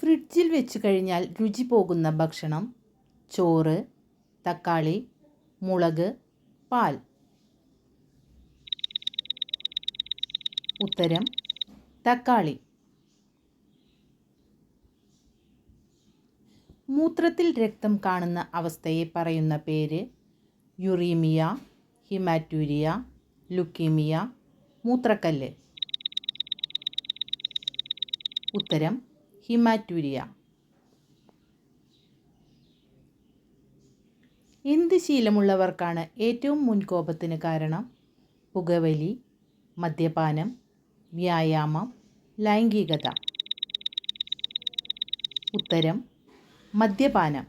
ഫ്രിഡ്ജിൽ വെച്ച് കഴിഞ്ഞാൽ രുചി പോകുന്ന ഭക്ഷണം: ചോറ്, തക്കാളി, മുളക്, പാൽ. ഉത്തരം: തക്കാളി. മൂത്രത്തിൽ രക്തം കാണുന്ന അവസ്ഥയെ പറയുന്ന പേര്: യുറീമിയ, ഹീമാറ്റൂരിയ, ലുക്കീമിയ, മൂത്രക്കല്ല്. ഉത്തരം: ഹീമാറ്റൂരിയ. എന്ത് ശീലമുള്ളവർക്കാണ് ഏറ്റവും മുൻകോപത്തിന് കാരണം? പുകവലി, മദ്യപാനം, വ്യായാമം, ലൈംഗികത. ഉത്തരം: മദ്യപാനം.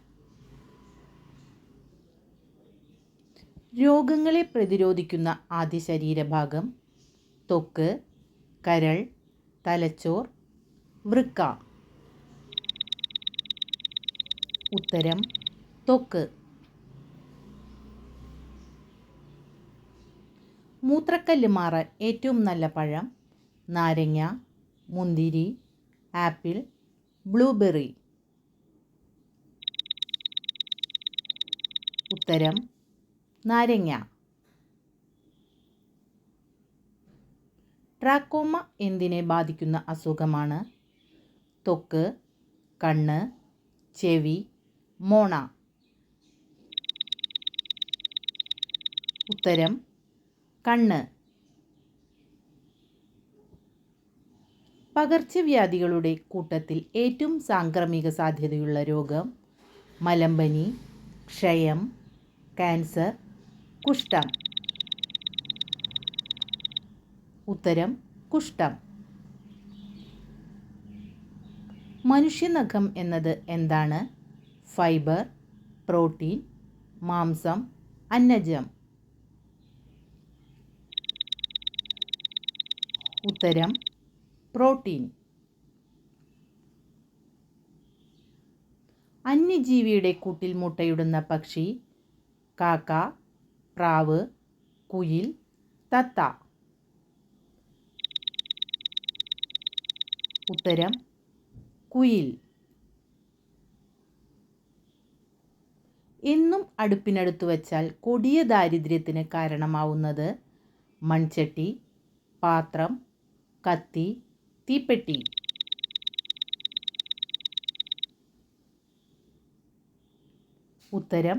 രോഗങ്ങളെ പ്രതിരോധിക്കുന്ന ആദ്യ ശരീരഭാഗം: ത്വക്ക്, കരൾ, തലച്ചോർ, വൃക്ക. ഉത്തരം: ത്വക്ക്. മൂത്രക്കല്ല് മാറാൻ ഏറ്റവും നല്ല പഴം: നാരങ്ങ, മുന്തിരി, ആപ്പിൾ, ബ്ലൂബെറി. ഉത്തരം: നാരങ്ങ. ട്രാക്കോമ എന്തിനെ ബാധിക്കുന്ന അസുഖമാണ്? ത്വക്ക്, കണ്ണ്, ചെവി, മോണ. ഉത്തരം: കണ്ണ്. പകർച്ചവ്യാധികളുടെ കൂട്ടത്തിൽ ഏറ്റവും സാംക്രമിക സാധ്യതയുള്ള രോഗം: മലമ്പനി, ക്ഷയം, ക്യാൻസർ, കുഷ്ഠം. ഉത്തരം: കുഷ്ഠം. മനുഷ്യനഖം എന്നത് എന്താണ്? ഫൈബർ, പ്രോട്ടീൻ, മാംസം, അന്നജം. ഉത്തരം: പ്രോട്ടീൻ. അന്യജീവിയുടെ കൂട്ടിൽ മുട്ടയിടുന്ന പക്ഷി: കാക്ക, പ്രാവ്, കുയിൽ, തത്ത. ഉത്തരം: കുയിൽ. എന്നും അടുപ്പിനടുത്ത് വച്ചാൽ കൊടിയ ദാരിദ്ര്യത്തിന് കാരണമാവുന്നത്: മൺചട്ടി, പാത്രം, കത്തി, തീപ്പെട്ടി. ഉത്തരം: